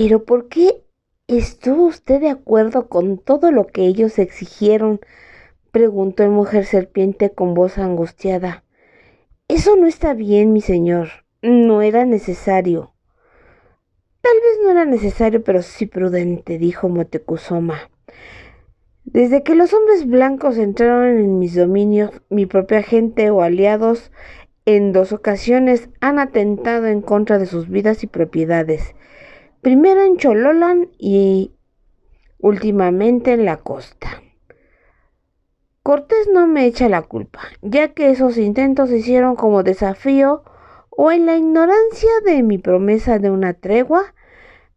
¿Pero por qué estuvo usted de acuerdo con todo lo que ellos exigieron?, preguntó el mujer serpiente con voz angustiada. Eso no está bien, mi señor. No era necesario. Tal vez no era necesario, pero sí prudente, dijo Motecuzoma. Desde que los hombres blancos entraron en mis dominios, mi propia gente o aliados en 2 ocasiones han atentado en contra de sus vidas y propiedades. Primero en Chololan y últimamente en la costa. Cortés no me echa la culpa, ya que esos intentos se hicieron como desafío o en la ignorancia de mi promesa de una tregua,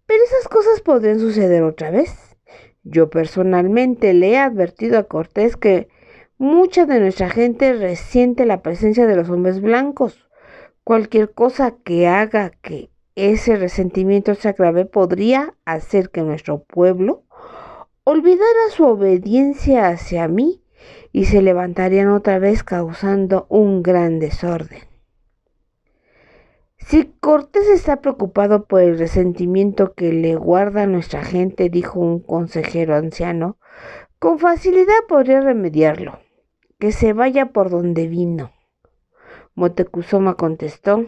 pero esas cosas podrían suceder otra vez. Yo personalmente le he advertido a Cortés que mucha de nuestra gente resiente la presencia de los hombres blancos. Cualquier cosa que haga que ese resentimiento se agrave podría hacer que nuestro pueblo olvidara su obediencia hacia mí y se levantarían otra vez causando un gran desorden. Si Cortés está preocupado por el resentimiento que le guarda nuestra gente, dijo un consejero anciano, con facilidad podría remediarlo. Que se vaya por donde vino. Motecuzoma contestó.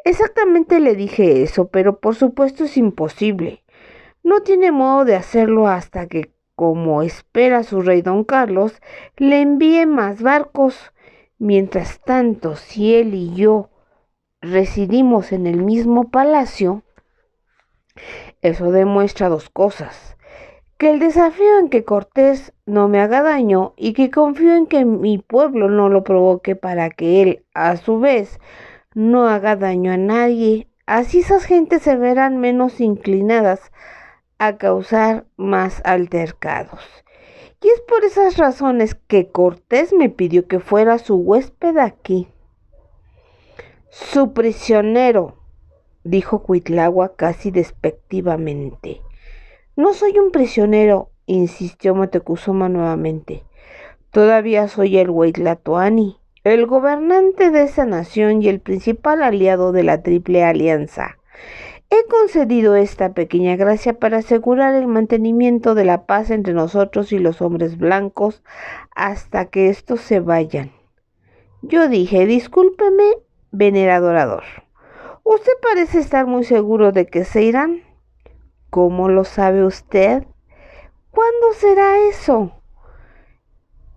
Exactamente le dije eso, pero por supuesto es imposible. No tiene modo de hacerlo hasta que, como espera su rey don Carlos, le envíe más barcos. Mientras tanto, si él y yo residimos en el mismo palacio, eso demuestra 2 cosas. Que el desafío en que Cortés no me haga daño y que confío en que mi pueblo no lo provoque para que él, a su vez, no haga daño a nadie. Así esas gentes se verán menos inclinadas a causar más altercados. Y es por esas razones que Cortés me pidió que fuera su huésped aquí. Su prisionero, dijo Cuitláhuac casi despectivamente. No soy un prisionero, insistió Motecuzoma nuevamente. Todavía soy el Huitlatoani, el gobernante de esa nación y el principal aliado de la Triple Alianza. He concedido esta pequeña gracia para asegurar el mantenimiento de la paz entre nosotros y los hombres blancos hasta que estos se vayan. Yo dije, discúlpeme, venerado orador. Usted parece estar muy seguro de que se irán. ¿Cómo lo sabe usted? ¿Cuándo será eso?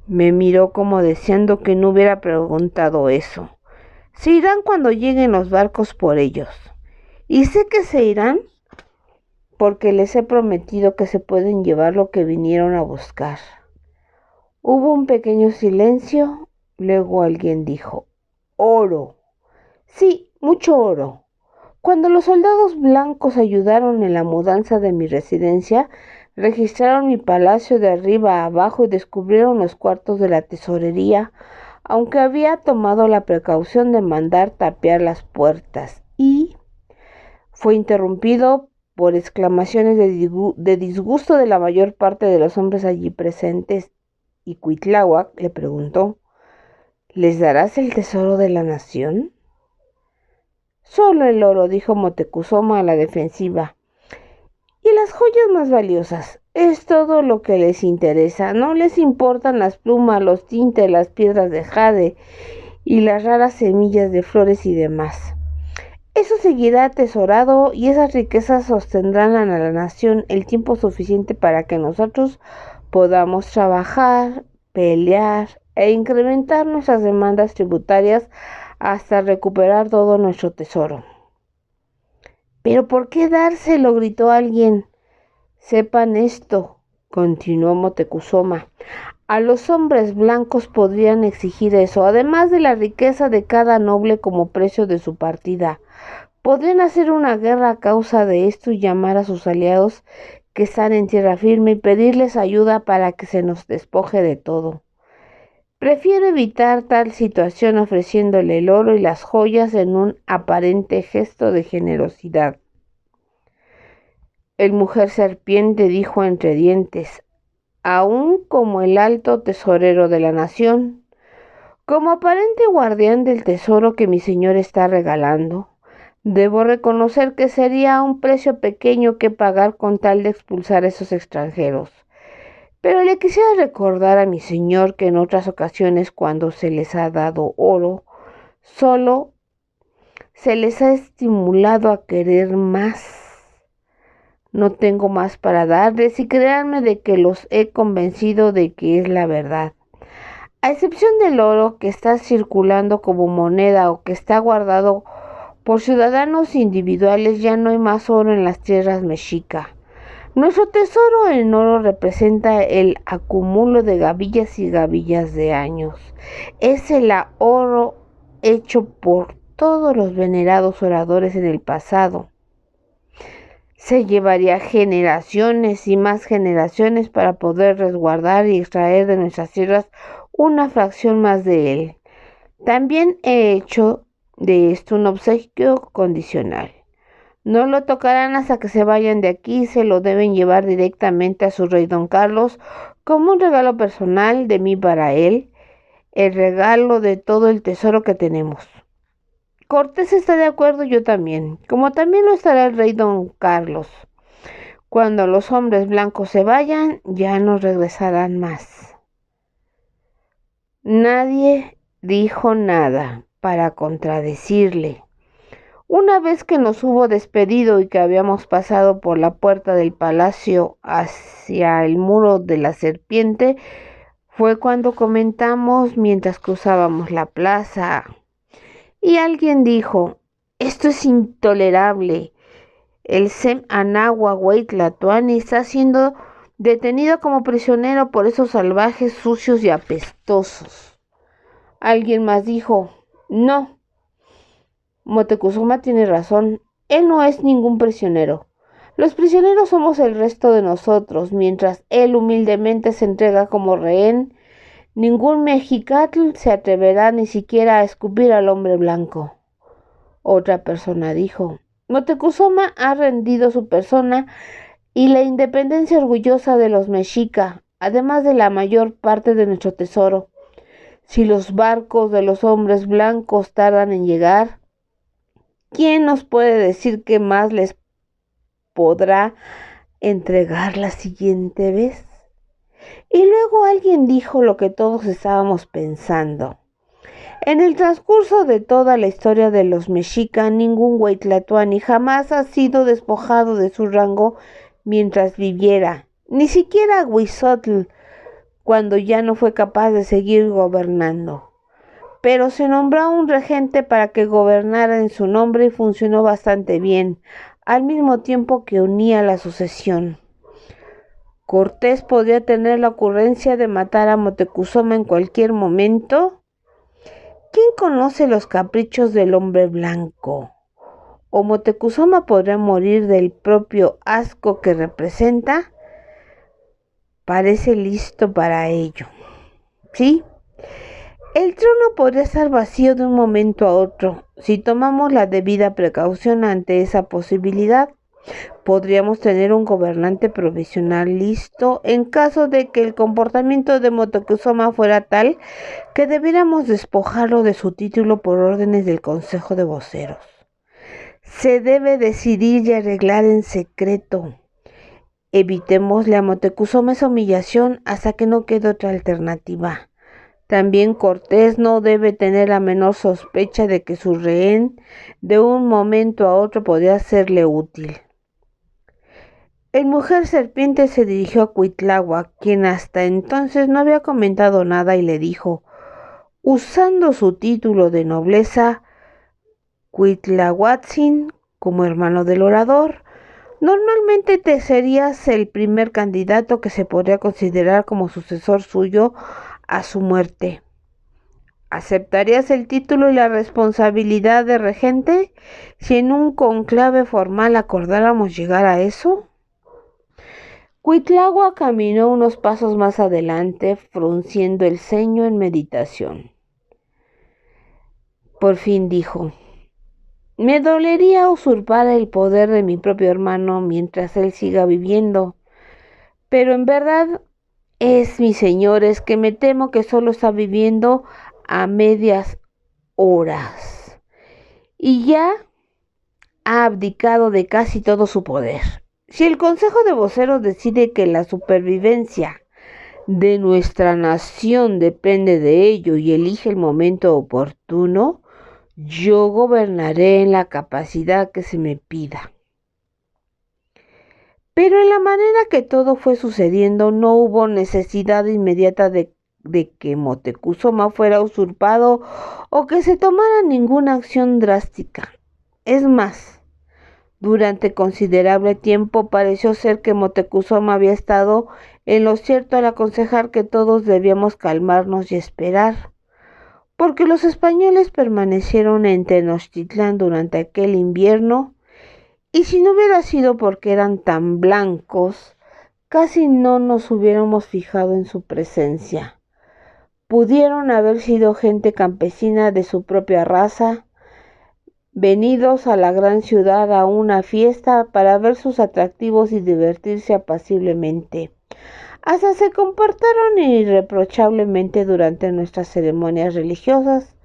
Me miró como deseando que no hubiera preguntado eso. Se irán cuando lleguen los barcos por ellos. Y sé que se irán porque les he prometido que se pueden llevar lo que vinieron a buscar. Hubo un pequeño silencio, luego alguien dijo, oro. Sí, mucho oro. Cuando los soldados blancos ayudaron en la mudanza de mi residencia, registraron mi palacio de arriba a abajo y descubrieron los cuartos de la tesorería, aunque había tomado la precaución de mandar tapiar las puertas, y fue interrumpido por exclamaciones de disgusto de la mayor parte de los hombres allí presentes, y Cuitláhuac le preguntó, ¿les darás el tesoro de la nación? Solo el oro, dijo Motecuzoma a la defensiva, y las joyas más valiosas. Es todo lo que les interesa. No les importan las plumas, los tintes, las piedras de jade y las raras semillas de flores y demás. Eso seguirá atesorado y esas riquezas sostendrán a la nación el tiempo suficiente para que nosotros podamos trabajar, pelear e incrementar nuestras demandas tributarias hasta recuperar todo nuestro tesoro. ¿Pero por qué dárselo?, gritó alguien. Sepan esto, continuó Motecuzoma. A los hombres blancos podrían exigir eso, además de la riqueza de cada noble como precio de su partida. Podrían hacer una guerra a causa de esto y llamar a sus aliados que están en tierra firme y pedirles ayuda para que se nos despoje de todo. Prefiero evitar tal situación ofreciéndole el oro y las joyas en un aparente gesto de generosidad. El mujer serpiente dijo entre dientes, aún como el alto tesorero de la nación, como aparente guardián del tesoro que mi señor está regalando, Debo reconocer que sería un precio pequeño que pagar con tal de expulsar a esos extranjeros. Pero le quisiera recordar a mi señor que en otras ocasiones, cuando se les ha dado oro, solo se les ha estimulado a querer más. No tengo más para darles y créanme de que los he convencido de que es la verdad. A excepción del oro que está circulando como moneda o que está guardado por ciudadanos individuales, ya no hay más oro en las tierras mexica. Nuestro tesoro en oro representa el acumulo de gavillas y gavillas de años. Es el oro hecho por todos los venerados oradores en el pasado. Se llevaría generaciones y más generaciones para poder resguardar y extraer de nuestras tierras una fracción más de él. También he hecho de esto un obsequio condicional. No lo tocarán hasta que se vayan de aquí y se lo deben llevar directamente a su rey don Carlos como un regalo personal de mí para él, el regalo de todo el tesoro que tenemos. Cortés está de acuerdo, yo también, como también lo estará el rey don Carlos. Cuando los hombres blancos se vayan, ya no regresarán más. Nadie dijo nada para contradecirle. Una vez que nos hubo despedido y que habíamos pasado por la puerta del palacio hacia el muro de la serpiente, fue cuando comentamos mientras cruzábamos la plaza. Y alguien dijo: esto es intolerable. El Sem Anagua Huaytlatoani está siendo detenido como prisionero por esos salvajes sucios y apestosos. Alguien más dijo: no, Moctezuma tiene razón, él no es ningún prisionero. Los prisioneros somos el resto de nosotros, mientras él humildemente se entrega como rehén. Ningún mexicatl se atreverá ni siquiera a escupir al hombre blanco. Otra persona dijo: Moctezuma ha rendido su persona y la independencia orgullosa de los mexica, además de la mayor parte de nuestro tesoro. Si los barcos de los hombres blancos tardan en llegar, ¿quién nos puede decir qué más les podrá entregar la siguiente vez? Y luego alguien dijo lo que todos estábamos pensando. En el transcurso de toda la historia de los mexicas, ningún Huaytlatoani jamás ha sido despojado de su rango mientras viviera, ni siquiera Huizotl, cuando ya no fue capaz de seguir gobernando. Pero se nombró a un regente para que gobernara en su nombre y funcionó bastante bien, al mismo tiempo que unía la sucesión. Cortés podía tener la ocurrencia de matar a Moctezuma en cualquier momento. ¿Quién conoce los caprichos del hombre blanco? ¿O Moctezuma podría morir del propio asco que representa? Parece listo para ello. ¿Sí? El trono podría estar vacío de un momento a otro. Si tomamos la debida precaución ante esa posibilidad, podríamos tener un gobernante provisional listo en caso de que el comportamiento de Moctezuma fuera tal que debiéramos despojarlo de su título por órdenes del Consejo de Voceros. Se debe decidir y arreglar en secreto. Evitémosle a Moctezuma esa humillación hasta que no quede otra alternativa. También Cortés no debe tener la menor sospecha de que su rehén de un momento a otro podría serle útil. El mujer serpiente se dirigió a Cuitláhuac, quien hasta entonces no había comentado nada, y le dijo, usando su título de nobleza, Cuitláhuatzin, como hermano del orador, normalmente te serías el primer candidato que se podría considerar como sucesor suyo a su muerte. ¿Aceptarías el título y la responsabilidad de regente si en un conclave formal acordáramos llegar a eso? Cuitláhuac caminó unos pasos más adelante, frunciendo el ceño en meditación. Por fin dijo, me dolería usurpar el poder de mi propio hermano mientras él siga viviendo, pero en verdad es, mis señores, que me temo que solo está viviendo a medias horas. Y ya ha abdicado de casi todo su poder. Si el Consejo de Voceros decide que la supervivencia de nuestra nación depende de ello y elige el momento oportuno, yo gobernaré en la capacidad que se me pida. Pero en la manera que todo fue sucediendo no hubo necesidad inmediata de que Moctezuma fuera usurpado o que se tomara ninguna acción drástica. Es más, durante considerable tiempo pareció ser que Moctezuma había estado en lo cierto al aconsejar que todos debíamos calmarnos y esperar, porque los españoles permanecieron en Tenochtitlán durante aquel invierno, y si no hubiera sido porque eran tan blancos, casi no nos hubiéramos fijado en su presencia. Pudieron haber sido gente campesina de su propia raza, venidos a la gran ciudad a una fiesta para ver sus atractivos y divertirse apaciblemente. Hasta se comportaron irreprochablemente durante nuestras ceremonias religiosas.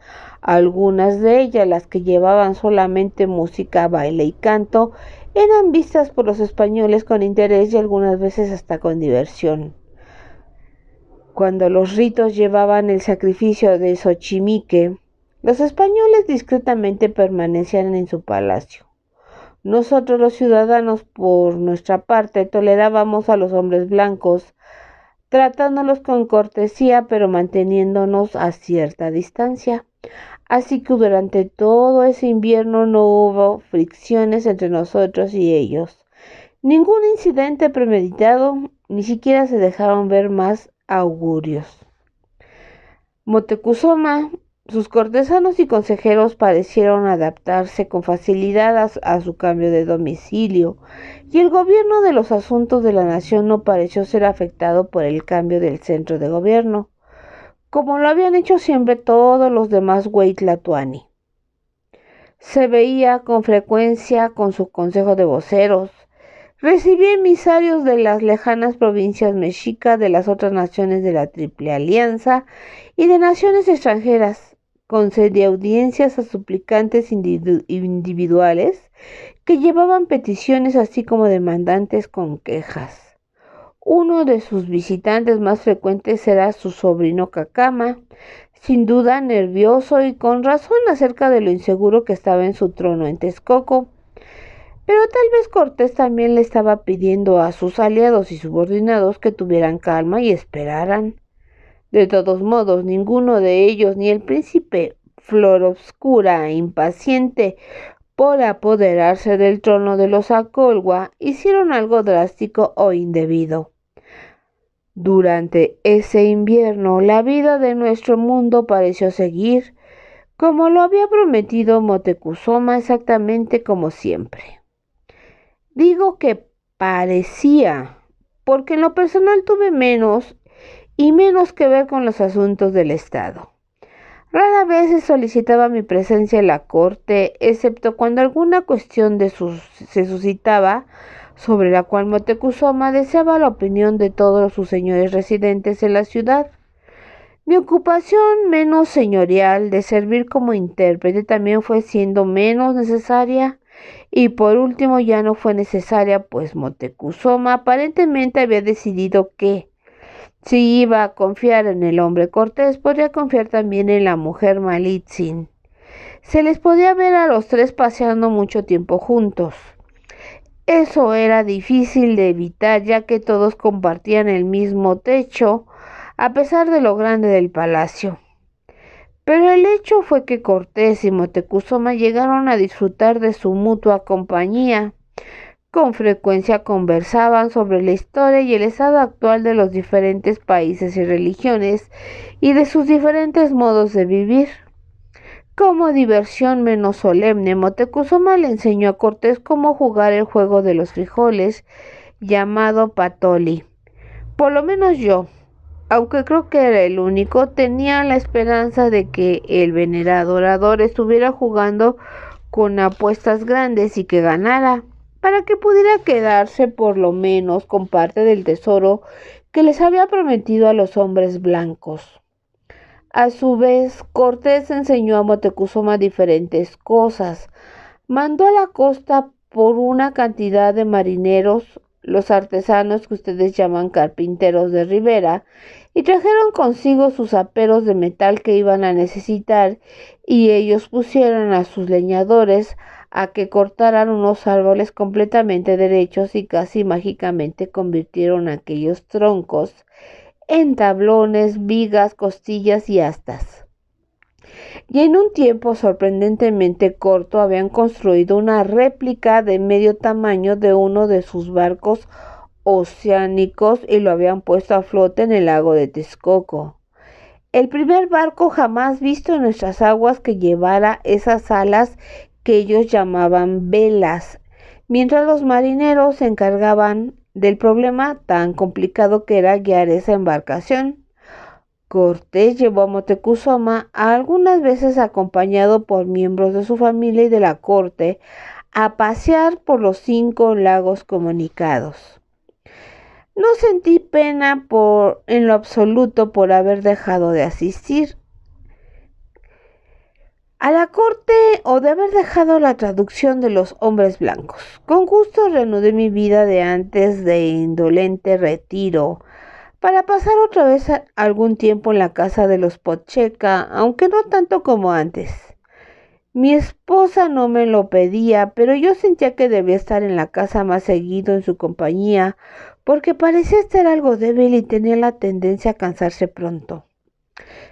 Algunas de ellas, las que llevaban solamente música, baile y canto, eran vistas por los españoles con interés y algunas veces hasta con diversión. Cuando los ritos llevaban el sacrificio de Xochimilque, los españoles discretamente permanecían en su palacio. Nosotros los ciudadanos, por nuestra parte, tolerábamos a los hombres blancos, tratándolos con cortesía pero manteniéndonos a cierta distancia. Así que durante todo ese invierno no hubo fricciones entre nosotros y ellos. Ningún incidente premeditado, ni siquiera se dejaron ver más augurios. Moctezuma, sus cortesanos y consejeros parecieron adaptarse con facilidad a su cambio de domicilio, y el gobierno de los asuntos de la nación no pareció ser afectado por el cambio del centro de gobierno, como lo habían hecho siempre todos los demás Huaytlatoani. Se veía con frecuencia con su consejo de voceros, recibía emisarios de las lejanas provincias mexicas, de las otras naciones de la Triple Alianza y de naciones extranjeras, concedía audiencias a suplicantes individuales que llevaban peticiones así como demandantes con quejas. Uno de sus visitantes más frecuentes era su sobrino Cacama, sin duda nervioso y con razón acerca de lo inseguro que estaba en su trono en Texcoco. Pero tal vez Cortés también le estaba pidiendo a sus aliados y subordinados que tuvieran calma y esperaran. De todos modos, ninguno de ellos, ni el príncipe Floroscura, impaciente por apoderarse del trono de los Acolhua, hicieron algo drástico o indebido. Durante ese invierno, la vida de nuestro mundo pareció seguir, como lo había prometido Moctezuma, exactamente como siempre. Digo que parecía, porque en lo personal tuve menos que ver con los asuntos del Estado. Rara vez se solicitaba mi presencia en la corte, excepto cuando alguna cuestión se suscitaba sobre la cual Moctezuma deseaba la opinión de todos sus señores residentes en la ciudad. Mi ocupación menos señorial de servir como intérprete también fue siendo menos necesaria, y por último ya no fue necesaria, pues Moctezuma aparentemente había decidido que, si iba a confiar en el hombre Cortés, podría confiar también en la mujer Malitzin. Se les podía ver a los tres paseando mucho tiempo juntos. Eso era difícil de evitar, ya que todos compartían el mismo techo, a pesar de lo grande del palacio. Pero el hecho fue que Cortés y Moctezuma llegaron a disfrutar de su mutua compañía. Con frecuencia conversaban sobre la historia y el estado actual de los diferentes países y religiones y de sus diferentes modos de vivir. Como diversión menos solemne, Moctezuma le enseñó a Cortés cómo jugar el juego de los frijoles, llamado patoli. Por lo menos yo, aunque creo que era el único, tenía la esperanza de que el venerado orador estuviera jugando con apuestas grandes y que ganara, para que pudiera quedarse por lo menos con parte del tesoro que les había prometido a los hombres blancos. A su vez, Cortés enseñó a Moctezuma diferentes cosas, Mandó a la costa por una cantidad de marineros, los artesanos que ustedes llaman carpinteros de ribera, y trajeron consigo sus aperos de metal que iban a necesitar, y ellos pusieron a sus leñadores a que cortaran unos árboles completamente derechos y casi mágicamente convirtieron aquellos troncos en tablones, vigas, costillas y astas. Y en un tiempo sorprendentemente corto habían construido una réplica de medio tamaño de uno de sus barcos oceánicos y lo habían puesto a flote en el lago de Texcoco. El primer barco jamás visto en nuestras aguas que llevara esas alas que ellos llamaban velas, mientras los marineros se encargaban del problema tan complicado que era guiar esa embarcación. Cortés llevó a Moctezuma, algunas veces acompañado por miembros de su familia y de la corte, a pasear por los 5 lagos comunicados. No sentí pena en lo absoluto por haber dejado de asistir a la corte o de haber dejado la traducción de los hombres blancos. Con gusto reanudé mi vida de antes de indolente retiro, para pasar otra vez algún tiempo en la casa de los Pocheca, aunque no tanto como antes. Mi esposa no me lo pedía, pero yo sentía que debía estar en la casa más seguido en su compañía, porque parecía estar algo débil y tenía la tendencia a cansarse pronto.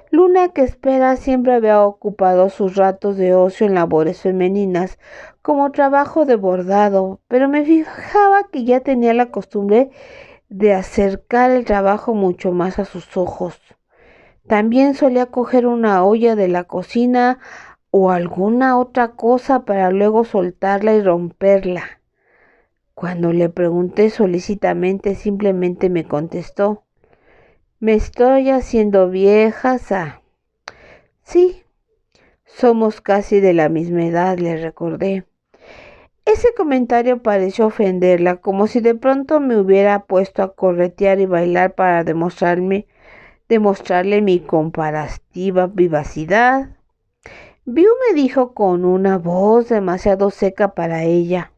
Luna, que espera, siempre había ocupado sus ratos de ocio en labores femeninas, como trabajo de bordado, pero me fijaba que ya tenía la costumbre de acercar el trabajo mucho más a sus ojos. También solía coger una olla de la cocina o alguna otra cosa para luego soltarla y romperla. Cuando le pregunté solicitamente, simplemente me contestó: «Me estoy haciendo vieja, Sa». «Sí, somos casi de la misma edad», le recordé. Ese comentario pareció ofenderla, como si de pronto me hubiera puesto a corretear y bailar para demostrarle mi comparativa vivacidad. Viu me dijo con una voz demasiado seca para ella: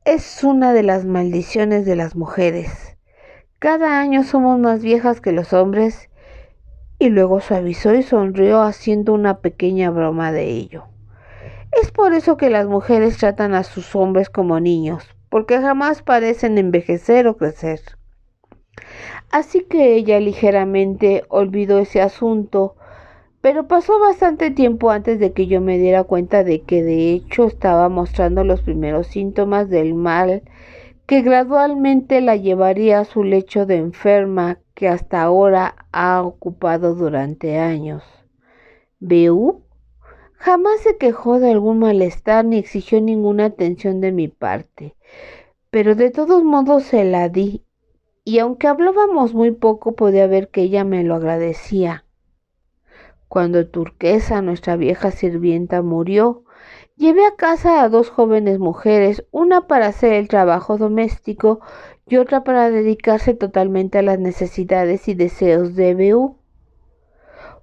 «Es una de las maldiciones de las mujeres. Cada año somos más viejas que los hombres». Y luego suavizó y sonrió haciendo una pequeña broma de ello. Es por eso que las mujeres tratan a sus hombres como niños, porque jamás parecen envejecer o crecer. Así que ella ligeramente olvidó ese asunto, pero pasó bastante tiempo antes de que yo me diera cuenta de que de hecho estaba mostrando los primeros síntomas del mal que gradualmente la llevaría a su lecho de enferma que hasta ahora ha ocupado durante años. Viu jamás se quejó de algún malestar ni exigió ninguna atención de mi parte, pero de todos modos se la di, y aunque hablábamos muy poco podía ver que ella me lo agradecía. Cuando Turquesa, nuestra vieja sirvienta, murió, llevé a casa a 2 jóvenes mujeres, una para hacer el trabajo doméstico y otra para dedicarse totalmente a las necesidades y deseos de Viu.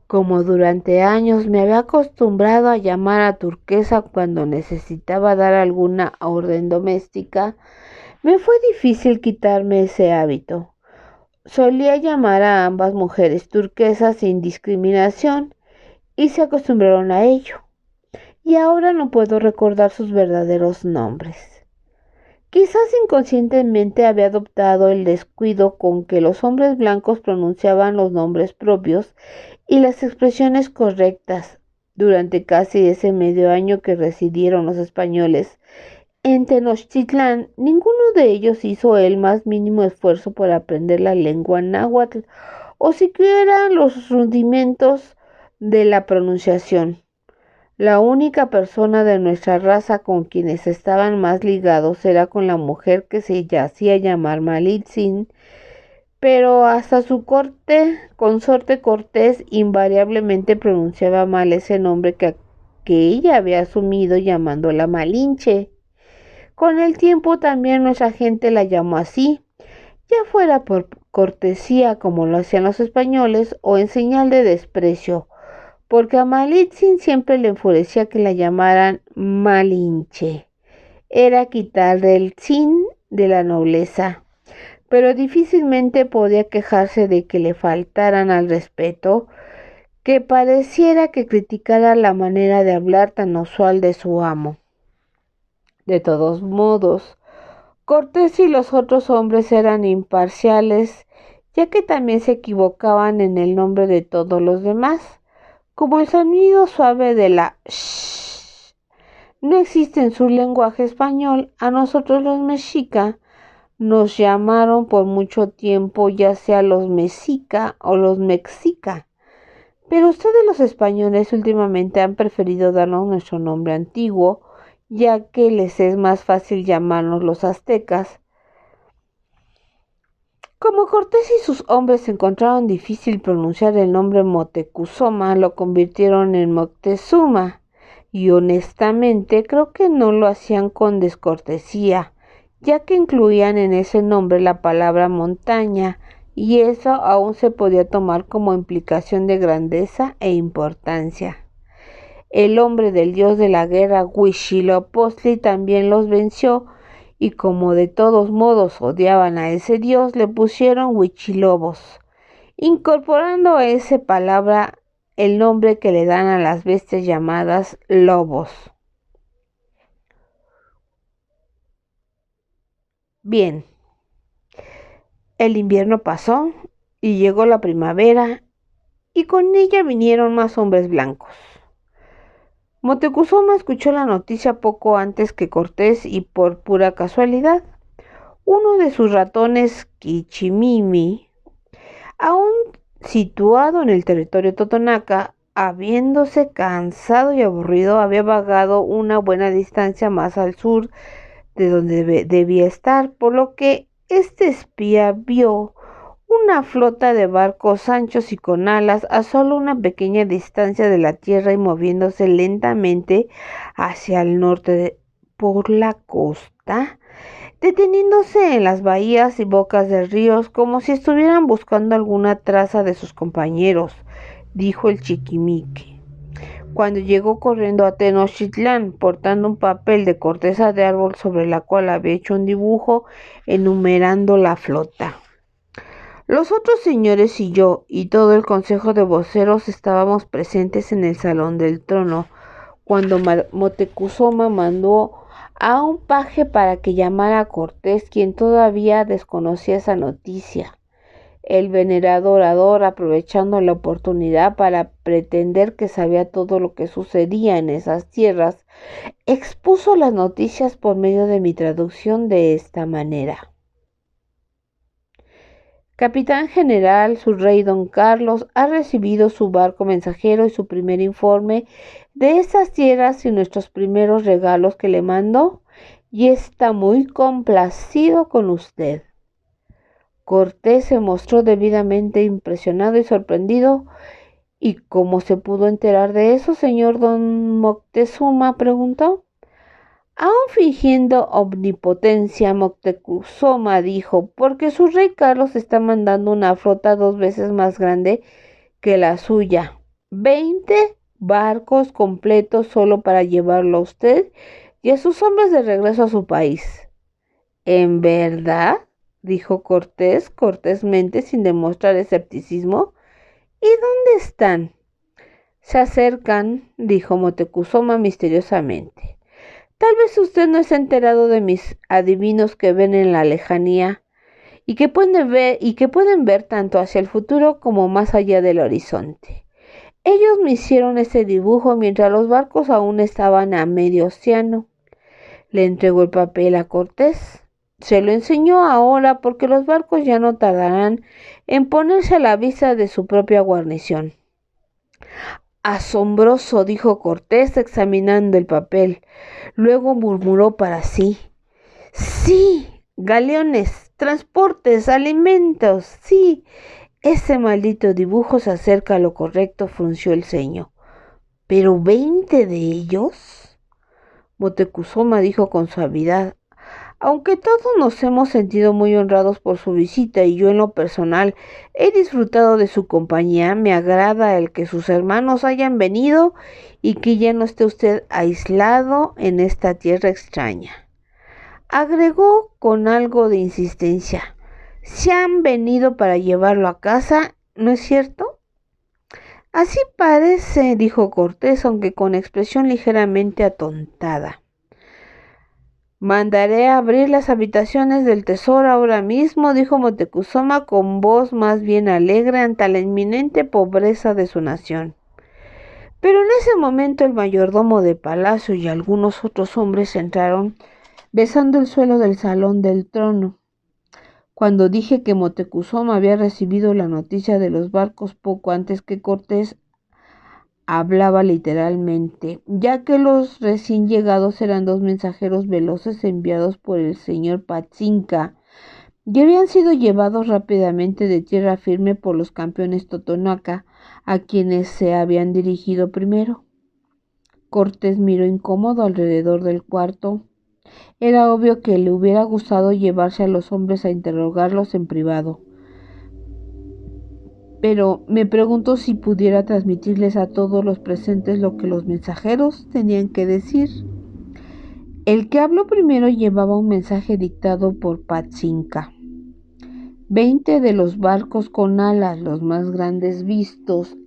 Como durante años me había acostumbrado a llamar a Turquesa cuando necesitaba dar alguna orden doméstica, me fue difícil quitarme ese hábito. Solía llamar a ambas mujeres turquesas sin discriminación y se acostumbraron a ello, y ahora no puedo recordar sus verdaderos nombres. Quizás inconscientemente había adoptado el descuido con que los hombres blancos pronunciaban los nombres propios y las expresiones correctas durante casi ese medio año que residieron los españoles en Tenochtitlán. Ninguno de ellos hizo el más mínimo esfuerzo por aprender la lengua náhuatl o siquiera los rudimentos de la pronunciación. La única persona de nuestra raza con quienes estaban más ligados era con la mujer que se hacía llamar Malitzin, pero hasta su consorte Cortés invariablemente pronunciaba mal ese nombre que ella había asumido llamándola Malinche. Con el tiempo también nuestra gente la llamó así, ya fuera por cortesía como lo hacían los españoles o en señal de desprecio, porque a Malitzin siempre le enfurecía que la llamaran Malinche. Era quitarle el sin de la nobleza, pero difícilmente podía quejarse de que le faltaran al respeto, que pareciera que criticara la manera de hablar tan usual de su amo. De todos modos, Cortés y los otros hombres eran imparciales, ya que también se equivocaban en el nombre de todos los demás, como el sonido suave de la sh no existe en su lenguaje español. A nosotros los mexica nos llamaron por mucho tiempo ya sea los mexica o los mexica, pero ustedes los españoles últimamente han preferido darnos nuestro nombre antiguo, ya que les es más fácil llamarnos los aztecas. Como Cortés y sus hombres encontraron difícil pronunciar el nombre Moctezuma, lo convirtieron en Moctezuma, y honestamente creo que no lo hacían con descortesía, ya que incluían en ese nombre la palabra montaña, y eso aún se podía tomar como implicación de grandeza e importancia. El hombre del dios de la guerra, Huitzilopochtli, también los venció, y como de todos modos odiaban a ese dios, le pusieron Huichilobos, incorporando a esa palabra el nombre que le dan a las bestias llamadas lobos. Bien, el invierno pasó y llegó la primavera, y con ella vinieron más hombres blancos. Moctezuma escuchó la noticia poco antes que Cortés y por pura casualidad, uno de sus ratones Quichimimi, aún situado en el territorio totonaca, habiéndose cansado y aburrido, había vagado una buena distancia más al sur de donde debía estar, por lo que este espía vio una flota de barcos anchos y con alas a solo una pequeña distancia de la tierra y moviéndose lentamente hacia el norte por la costa, deteniéndose en las bahías y bocas de ríos como si estuvieran buscando alguna traza de sus compañeros, dijo el Chiquimique, cuando llegó corriendo a Tenochtitlán, portando un papel de corteza de árbol sobre la cual había hecho un dibujo enumerando la flota. Los otros señores y yo y todo el consejo de voceros estábamos presentes en el salón del trono cuando Moctezuma mandó a un paje para que llamara a Cortés, quien todavía desconocía esa noticia. El venerado orador, aprovechando la oportunidad para pretender que sabía todo lo que sucedía en esas tierras, expuso las noticias por medio de mi traducción de esta manera. Capitán General, su rey don Carlos ha recibido su barco mensajero y su primer informe de esas tierras y nuestros primeros regalos que le mandó, y está muy complacido con usted. Cortés se mostró debidamente impresionado y sorprendido. ¿Y cómo se pudo enterar de eso, señor don Moctezuma?, preguntó. Aún fingiendo omnipotencia, Moctezuma dijo, porque su rey Carlos está mandando una flota 2 veces más grande que la suya, 20 barcos completos solo para llevarlo a usted y a sus hombres de regreso a su país. ¿En verdad?, dijo Cortés cortésmente sin demostrar escepticismo. ¿Y dónde están? Se acercan, dijo Moctezuma misteriosamente. Tal vez usted no está enterado de mis adivinos que ven en la lejanía y que pueden ver tanto hacia el futuro como más allá del horizonte. Ellos me hicieron ese dibujo mientras los barcos aún estaban a medio océano. Le entregó el papel a Cortés. Se lo enseñó ahora porque los barcos ya no tardarán en ponerse a la vista de su propia guarnición. Asombroso, dijo Cortés examinando el papel. Luego murmuró para sí. Sí, galeones, transportes, alimentos, sí. Ese maldito dibujo se acerca a lo correcto, frunció el ceño. ¿Pero 20 de ellos? Moctezuma dijo con suavidad. Aunque todos nos hemos sentido muy honrados por su visita y yo en lo personal he disfrutado de su compañía, me agrada el que sus hermanos hayan venido y que ya no esté usted aislado en esta tierra extraña. Agregó con algo de insistencia. Se han venido para llevarlo a casa, ¿no es cierto? Así parece, dijo Cortés, aunque con expresión ligeramente atontada. Mandaré a abrir las habitaciones del tesoro ahora mismo, dijo Moctezuma con voz más bien alegre ante la inminente pobreza de su nación. Pero en ese momento el mayordomo de palacio y algunos otros hombres entraron besando el suelo del salón del trono. Cuando dije que Moctezuma había recibido la noticia de los barcos poco antes que Cortés, hablaba literalmente, ya que los recién llegados eran dos mensajeros veloces enviados por el señor Patzinca y habían sido llevados rápidamente de tierra firme por los campeones Totonaca, a quienes se habían dirigido primero. Cortés miró incómodo alrededor del cuarto. Era obvio que le hubiera gustado llevarse a los hombres a interrogarlos en privado, pero me preguntó si pudiera transmitirles a todos los presentes lo que los mensajeros tenían que decir. El que habló primero llevaba un mensaje dictado por Patzinca. 20 de los barcos con alas, los más grandes vistos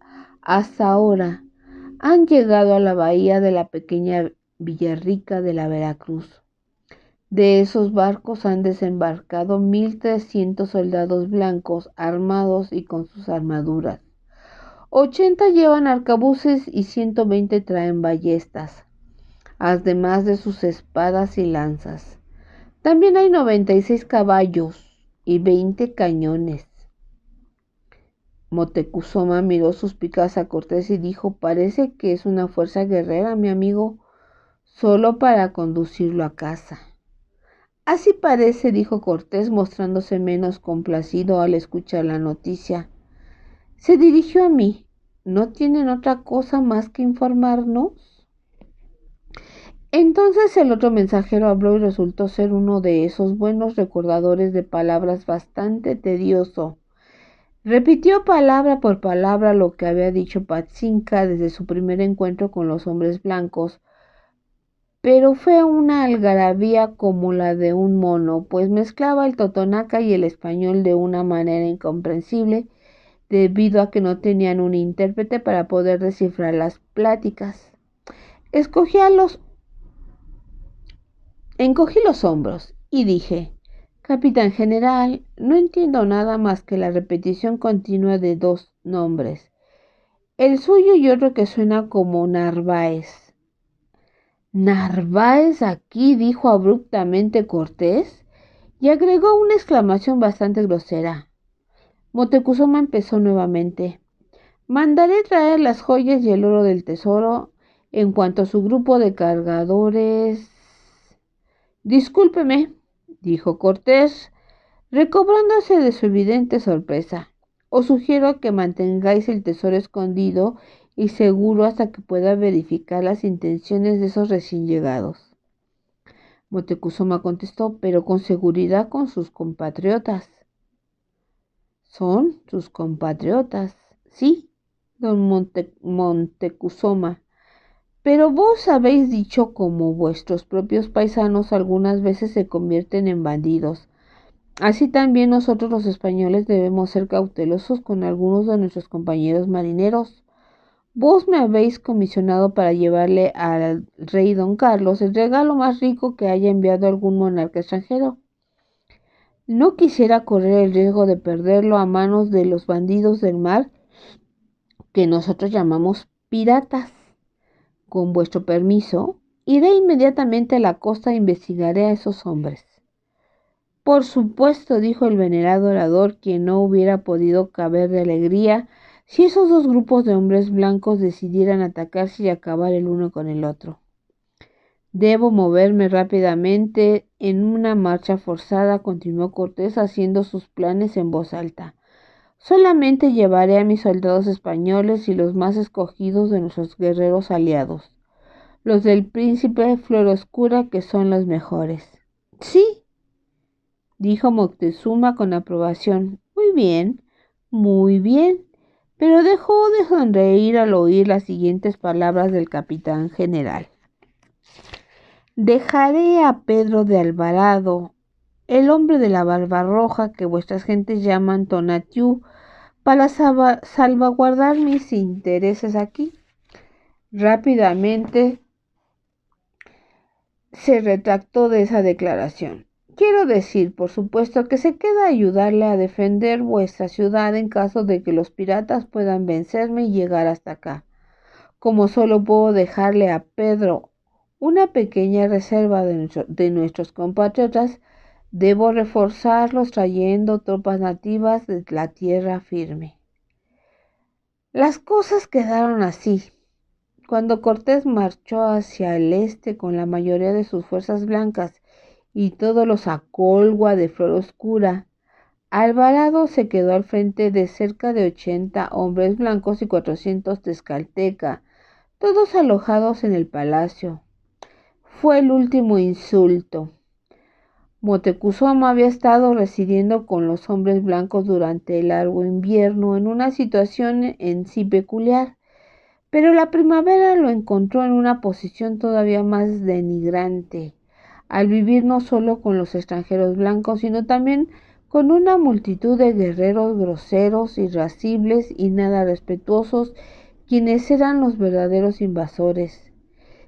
hasta ahora, han llegado a la bahía de la pequeña Villarrica de la Veracruz. De esos barcos han desembarcado 1,300 soldados blancos armados y con sus armaduras. 80 llevan arcabuces y 120 traen ballestas, además de sus espadas y lanzas. También hay 96 caballos y 20 cañones. Moctezuma miró suspicaz a Cortés y dijo: parece que es una fuerza guerrera, mi amigo, solo para conducirlo a casa. Así parece, dijo Cortés, mostrándose menos complacido al escuchar la noticia. Se dirigió a mí. ¿No tienen otra cosa más que informarnos? Entonces el otro mensajero habló y resultó ser uno de esos buenos recordadores de palabras bastante tedioso. Repitió palabra por palabra lo que había dicho Patzinca desde su primer encuentro con los hombres blancos, pero fue una algarabía como la de un mono, pues mezclaba el totonaca y el español de una manera incomprensible, debido a que no tenían un intérprete para poder descifrar las pláticas. Encogí los hombros y dije: Capitán general, no entiendo nada más que la repetición continua de dos nombres, el suyo y otro que suena como Narváez. ¿Narváez aquí?, dijo abruptamente Cortés, y agregó una exclamación bastante grosera. Moctezuma empezó nuevamente: mandaré traer las joyas y el oro del tesoro en cuanto a su grupo de cargadores. Discúlpeme, dijo Cortés, recobrándose de su evidente sorpresa. Os sugiero que mantengáis el tesoro escondido y seguro hasta que pueda verificar las intenciones de esos recién llegados. Moctezuma contestó, pero con seguridad con sus compatriotas. Son sus compatriotas, sí, don Moctezuma, pero vos habéis dicho como vuestros propios paisanos algunas veces se convierten en bandidos. Así también nosotros los españoles debemos ser cautelosos con algunos de nuestros compañeros marineros. Vos me habéis comisionado para llevarle al rey don Carlos el regalo más rico que haya enviado algún monarca extranjero. No quisiera correr el riesgo de perderlo a manos de los bandidos del mar que nosotros llamamos piratas. Con vuestro permiso, iré inmediatamente a la costa e investigaré a esos hombres. Por supuesto, dijo el venerado orador, quien no hubiera podido caber de alegría si esos dos grupos de hombres blancos decidieran atacarse y acabar el uno con el otro. Debo moverme rápidamente en una marcha forzada, continuó Cortés haciendo sus planes en voz alta. Solamente llevaré a mis soldados españoles y los más escogidos de nuestros guerreros aliados, los del príncipe Flor Oscura, que son los mejores. Sí, dijo Moctezuma con aprobación. Muy bien. Pero dejó de sonreír al oír las siguientes palabras del capitán general. Dejaré a Pedro de Alvarado, el hombre de la barba roja que vuestras gentes llaman Tonatiuh, para salvaguardar mis intereses aquí. Rápidamente se retractó de esa declaración. Quiero decir, por supuesto, que se queda ayudarle a defender vuestra ciudad en caso de que los piratas puedan vencerme y llegar hasta acá. Como solo puedo dejarle a Pedro una pequeña reserva de nuestros compatriotas, debo reforzarlos trayendo tropas nativas de la tierra firme. Las cosas quedaron así. Cuando Cortés marchó hacia el este con la mayoría de sus fuerzas blancas y todos los Acolhua de Flor Oscura, Alvarado se quedó al frente de cerca de 80 hombres blancos y 400 tezcalteca, todos alojados en el palacio. Fue el último insulto. Moctezuma había estado residiendo con los hombres blancos durante el largo invierno en una situación en sí peculiar, pero la primavera lo encontró en una posición todavía más denigrante, al vivir no solo con los extranjeros blancos, sino también con una multitud de guerreros groseros, irascibles y nada respetuosos, quienes eran los verdaderos invasores.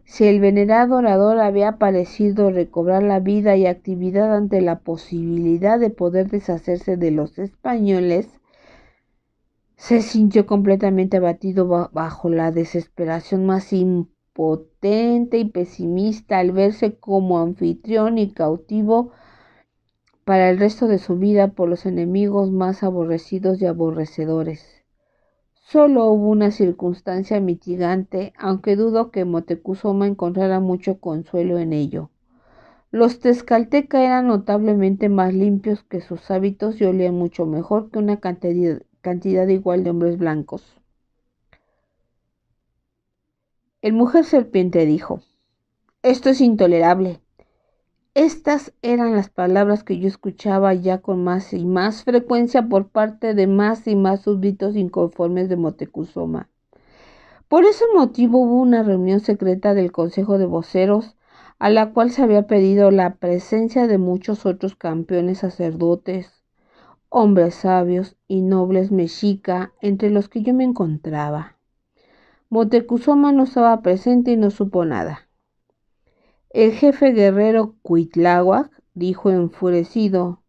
Si el venerado orador había parecido recobrar la vida y actividad ante la posibilidad de poder deshacerse de los españoles, se sintió completamente abatido bajo la desesperación más impotente y pesimista al verse como anfitrión y cautivo para el resto de su vida por los enemigos más aborrecidos y aborrecedores. Solo hubo una circunstancia mitigante, aunque dudo que Moctezuma encontrara mucho consuelo en ello. Los tezcalteca eran notablemente más limpios que sus hábitos y olían mucho mejor que una cantidad igual de hombres blancos. El mujer serpiente dijo: «Esto es intolerable». Estas eran las palabras que yo escuchaba ya con más y más frecuencia por parte de más y más súbditos inconformes de Moctezuma. Por ese motivo hubo una reunión secreta del Consejo de Voceros, a la cual se había pedido la presencia de muchos otros campeones sacerdotes, hombres sabios y nobles mexica, entre los que yo me encontraba. Moctezuma no estaba presente y no supo nada. El jefe guerrero Cuitláhuac dijo enfurecido: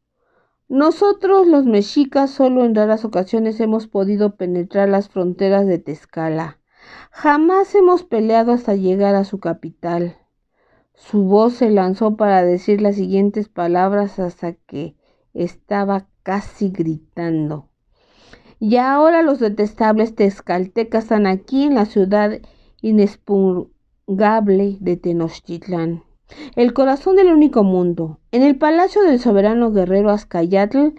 «Nosotros los mexicas solo en raras ocasiones hemos podido penetrar las fronteras de Tlaxcala. Jamás hemos peleado hasta llegar a su capital». Su voz se lanzó para decir las siguientes palabras hasta que estaba casi gritando: «Y ahora los detestables tezcaltecas están aquí en la ciudad inexpugnable de Tenochtitlán, el corazón del único mundo, en el palacio del soberano guerrero Azcayatl,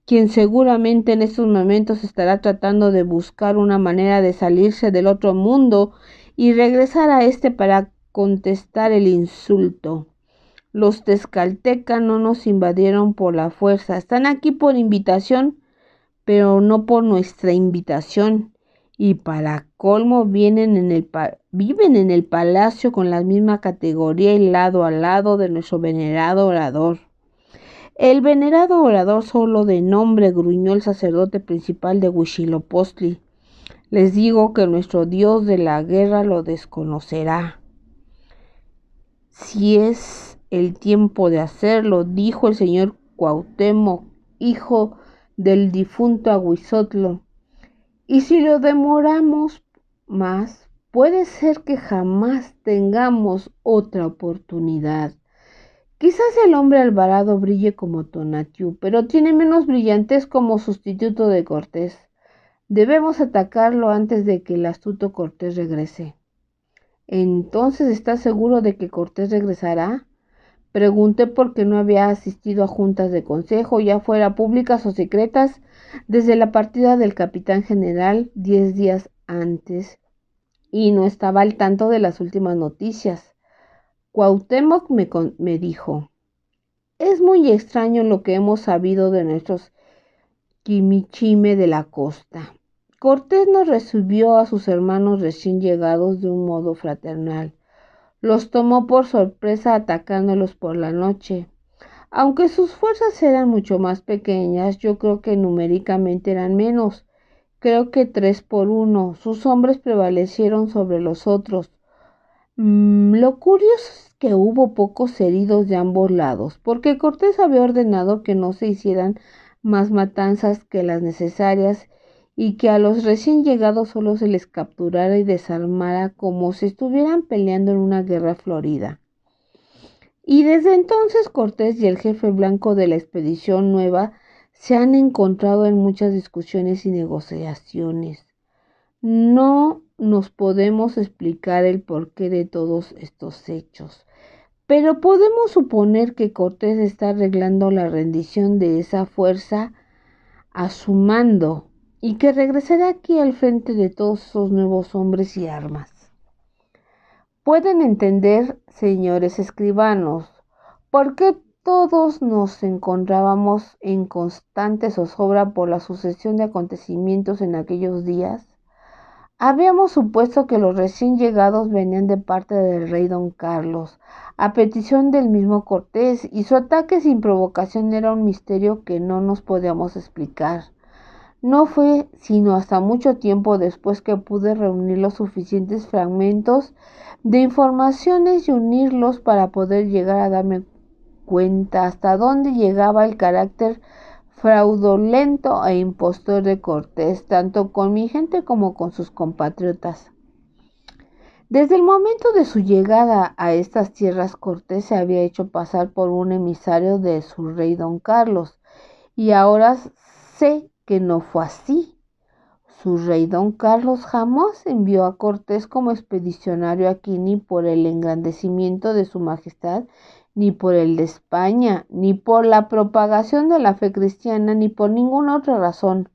quien seguramente en estos momentos estará tratando de buscar una manera de salirse del otro mundo y regresar a este para contestar el insulto. Los tezcaltecas no nos invadieron por la fuerza, están aquí por invitación, pero no por nuestra invitación, y para colmo viven en el palacio con la misma categoría y lado a lado de nuestro venerado orador». El venerado orador, solo de nombre, gruñó el sacerdote principal de Huitzilopochtli: «Les digo que nuestro Dios de la guerra lo desconocerá». «Si es el tiempo de hacerlo», dijo el señor Cuauhtémoc, hijo del difunto Ahuizotl, «y si lo demoramos más, puede ser que jamás tengamos otra oportunidad. Quizás el hombre Alvarado brille como Tonatiuh, pero tiene menos brillantez como sustituto de Cortés. Debemos atacarlo antes de que el astuto Cortés regrese». «¿Entonces estás seguro de que Cortés regresará?», pregunté, porque no había asistido a juntas de consejo, ya fuera públicas o secretas, desde la partida del capitán general 10 días antes, y no estaba al tanto de las últimas noticias. Cuauhtémoc me dijo: Es muy extraño lo que hemos sabido de nuestros Quimichime de la costa. Cortés no recibió a sus hermanos recién llegados de un modo fraternal. Los tomó por sorpresa atacándolos por la noche. Aunque sus fuerzas eran mucho más pequeñas, yo creo que numéricamente eran menos. Creo que 3-1. Sus hombres prevalecieron sobre los otros. Lo curioso es que hubo pocos heridos de ambos lados, porque Cortés había ordenado que no se hicieran más matanzas que las necesarias y que a los recién llegados solo se les capturara y desarmara como si estuvieran peleando en una guerra florida. Y desde entonces Cortés y el jefe blanco de la expedición nueva se han encontrado en muchas discusiones y negociaciones. No nos podemos explicar el porqué de todos estos hechos, pero podemos suponer que Cortés está arreglando la rendición de esa fuerza a su mando y que regresará aquí al frente de todos esos nuevos hombres y armas. Pueden entender, señores escribanos, por qué todos nos encontrábamos en constante zozobra por la sucesión de acontecimientos en aquellos días. Habíamos supuesto que los recién llegados venían de parte del rey don Carlos, a petición del mismo Cortés, y su ataque sin provocación era un misterio que no nos podíamos explicar. No fue sino hasta mucho tiempo después que pude reunir los suficientes fragmentos de informaciones y unirlos para poder llegar a darme cuenta hasta dónde llegaba el carácter fraudulento e impostor de Cortés, tanto con mi gente como con sus compatriotas. Desde el momento de su llegada a estas tierras, Cortés se había hecho pasar por un emisario de su rey don Carlos, y ahora sé que no fue así. Su rey don Carlos jamás envió a Cortés como expedicionario aquí ni por el engrandecimiento de su majestad, ni por el de España, ni por la propagación de la fe cristiana, ni por ninguna otra razón.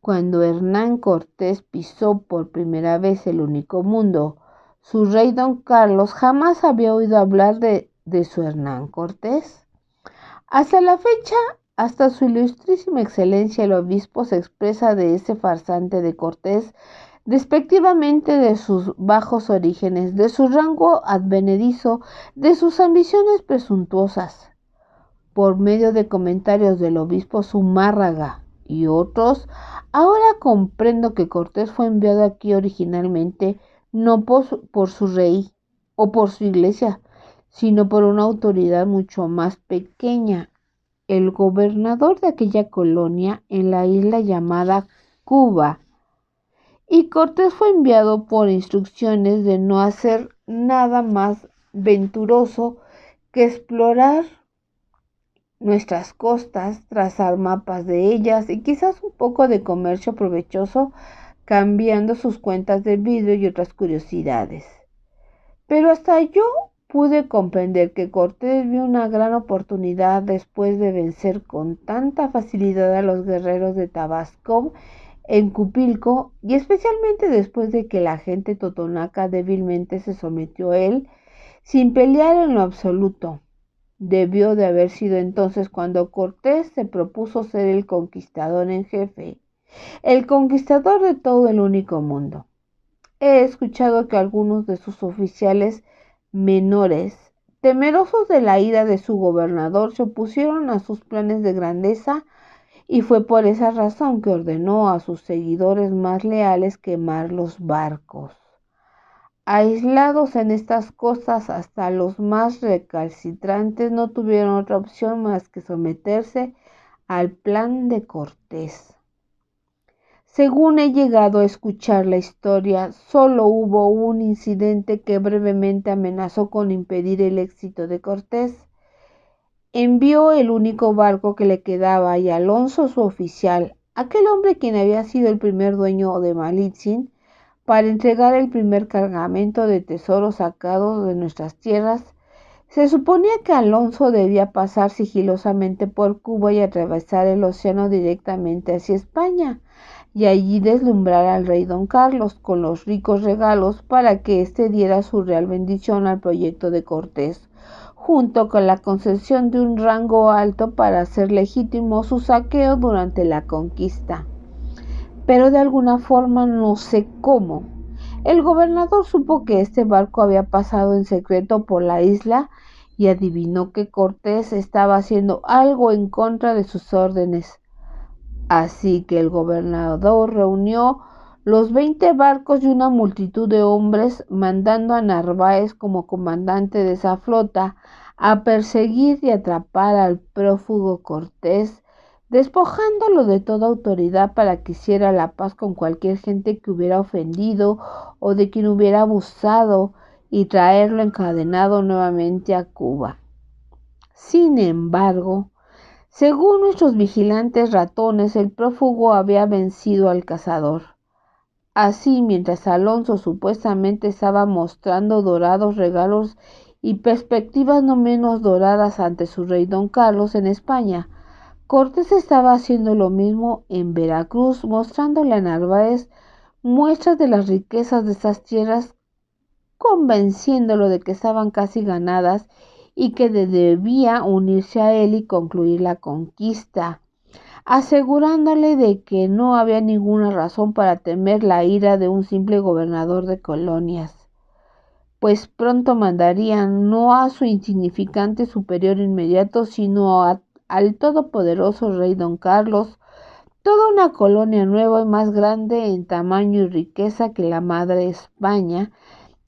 Cuando Hernán Cortés pisó por primera vez el único mundo, su rey don Carlos jamás había oído hablar de su Hernán Cortés. Hasta la fecha, hasta su ilustrísima excelencia el obispo se expresa de ese farsante de Cortés, despectivamente de sus bajos orígenes, de su rango advenedizo, de sus ambiciones presuntuosas. Por medio de comentarios del obispo Zumárraga y otros, ahora comprendo que Cortés fue enviado aquí originalmente no por su rey o por su iglesia, sino por una autoridad mucho más pequeña, el gobernador de aquella colonia en la isla llamada Cuba. Y Cortés fue enviado por instrucciones de no hacer nada más venturoso que explorar nuestras costas, trazar mapas de ellas y quizás un poco de comercio provechoso cambiando sus cuentas de vidrio y otras curiosidades. Pero hasta yo pude comprender que Cortés vio una gran oportunidad después de vencer con tanta facilidad a los guerreros de Tabasco en Cupilco y especialmente después de que la gente totonaca débilmente se sometió a él sin pelear en lo absoluto. Debió de haber sido entonces cuando Cortés se propuso ser el conquistador en jefe, el conquistador de todo el único mundo. He escuchado que algunos de sus oficiales menores, temerosos de la ira de su gobernador, se opusieron a sus planes de grandeza y fue por esa razón que ordenó a sus seguidores más leales quemar los barcos. Aislados en estas costas, hasta los más recalcitrantes no tuvieron otra opción más que someterse al plan de Cortés. Según he llegado a escuchar la historia, solo hubo un incidente que brevemente amenazó con impedir el éxito de Cortés. Envió el único barco que le quedaba y Alonso, su oficial, aquel hombre quien había sido el primer dueño de Malitzin, para entregar el primer cargamento de tesoros sacados de nuestras tierras. Se suponía que Alonso debía pasar sigilosamente por Cuba y atravesar el océano directamente hacia España, y allí deslumbrar al rey don Carlos con los ricos regalos para que éste diera su real bendición al proyecto de Cortés, junto con la concesión de un rango alto para hacer legítimo su saqueo durante la conquista. Pero de alguna forma, no sé cómo, el gobernador supo que este barco había pasado en secreto por la isla y adivinó que Cortés estaba haciendo algo en contra de sus órdenes. Así que el gobernador reunió los 20 barcos y una multitud de hombres, mandando a Narváez como comandante de esa flota a perseguir y atrapar al prófugo Cortés, despojándolo de toda autoridad para que hiciera la paz con cualquier gente que hubiera ofendido o de quien hubiera abusado, y traerlo encadenado nuevamente a Cuba. Sin embargo, según nuestros vigilantes ratones, el prófugo había vencido al cazador. Así, mientras Alonso supuestamente estaba mostrando dorados regalos y perspectivas no menos doradas ante su rey don Carlos en España, Cortés estaba haciendo lo mismo en Veracruz, mostrándole a Narváez muestras de las riquezas de esas tierras, convenciéndolo de que estaban casi ganadas y que debía unirse a él y concluir la conquista, asegurándole de que no había ninguna razón para temer la ira de un simple gobernador de colonias, pues pronto mandarían no a su insignificante superior inmediato, sino al todopoderoso rey don Carlos, toda una colonia nueva y más grande en tamaño y riqueza que la madre España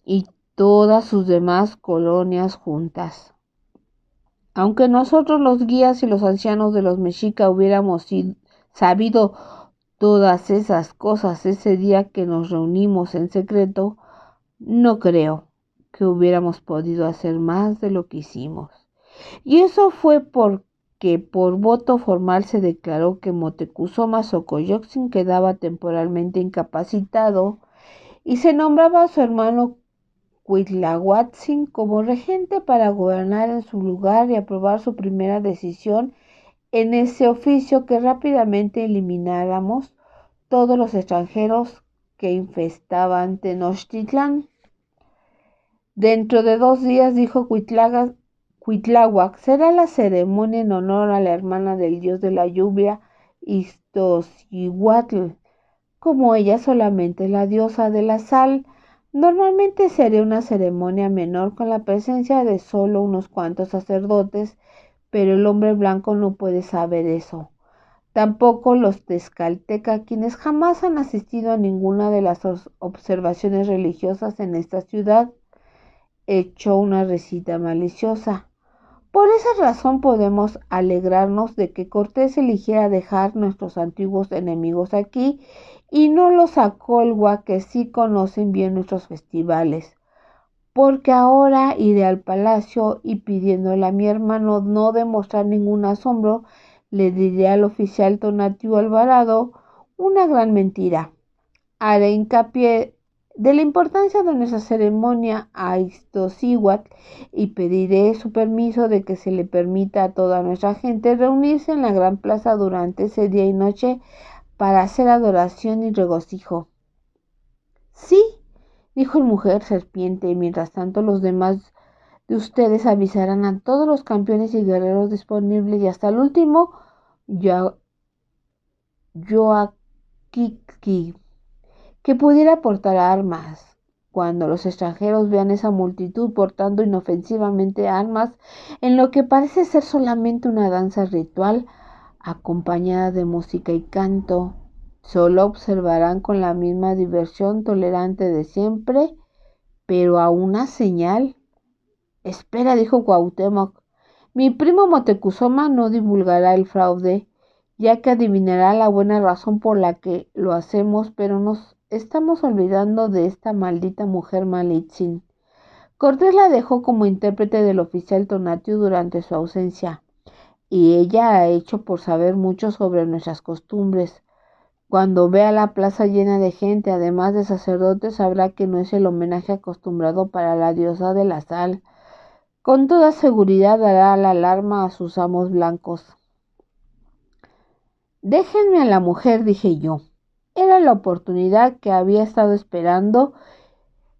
y todas sus demás colonias juntas. Aunque nosotros los guías y los ancianos de los mexicas hubiéramos sabido todas esas cosas ese día que nos reunimos en secreto, no creo que hubiéramos podido hacer más de lo que hicimos. Y eso fue porque por voto formal se declaró que Moctezuma Xocoyotzin quedaba temporalmente incapacitado y se nombraba a su hermano Cuitláhuatzin como regente para gobernar en su lugar y aprobar su primera decisión en ese oficio, que rápidamente elimináramos todos los extranjeros que infestaban Tenochtitlán. Dentro de 2 días, dijo Cuitláhuac, será la ceremonia en honor a la hermana del dios de la lluvia, Iztaccíhuatl. Como ella solamente es la diosa de la sal, normalmente sería una ceremonia menor con la presencia de solo unos cuantos sacerdotes, pero el hombre blanco no puede saber eso. Tampoco los tezcaltecas, quienes jamás han asistido a ninguna de las observaciones religiosas en esta ciudad, echó una risita maliciosa. Por esa razón podemos alegrarnos de que Cortés eligiera dejar nuestros antiguos enemigos aquí y no los a Colhua, que sí conocen bien nuestros festivales, porque ahora iré al palacio y, pidiéndole a mi hermano no demostrar ningún asombro, le diré al oficial Tonatiuh Alvarado una gran mentira. Haré hincapié de la importancia de nuestra ceremonia a Iztaccíhuatl y pediré su permiso de que se le permita a toda nuestra gente reunirse en la gran plaza durante ese día y noche para hacer adoración y regocijo. Sí, dijo el mujer serpiente, y mientras tanto los demás de ustedes avisarán a todos los campeones y guerreros disponibles y hasta el último, Yoaquixqui, que pudiera portar armas. Cuando los extranjeros vean esa multitud portando inofensivamente armas en lo que parece ser solamente una danza ritual acompañada de música y canto, solo observarán con la misma diversión tolerante de siempre, pero a una señal. Espera, dijo Cuauhtémoc, mi primo Moctezuma no divulgará el fraude, ya que adivinará la buena razón por la que lo hacemos, pero nos estamos olvidando de esta maldita mujer Malitzin. Cortés la dejó como intérprete del oficial Tonatiuh durante su ausencia, y ella ha hecho por saber mucho sobre nuestras costumbres. Cuando vea la plaza llena de gente, además de sacerdotes, sabrá que no es el homenaje acostumbrado para la diosa de la sal. Con toda seguridad dará la alarma a sus amos blancos. Déjenme a la mujer, dije yo. Era la oportunidad que había estado esperando,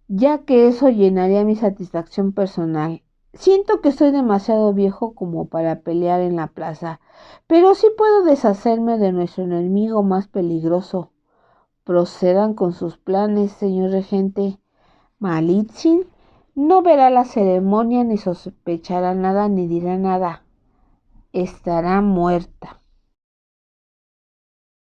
ya que eso llenaría mi satisfacción personal. Siento que soy demasiado viejo como para pelear en la plaza, pero sí puedo deshacerme de nuestro enemigo más peligroso. Procedan con sus planes, señor regente. Malitzin no verá la ceremonia, ni sospechará nada, ni dirá nada. Estará muerta.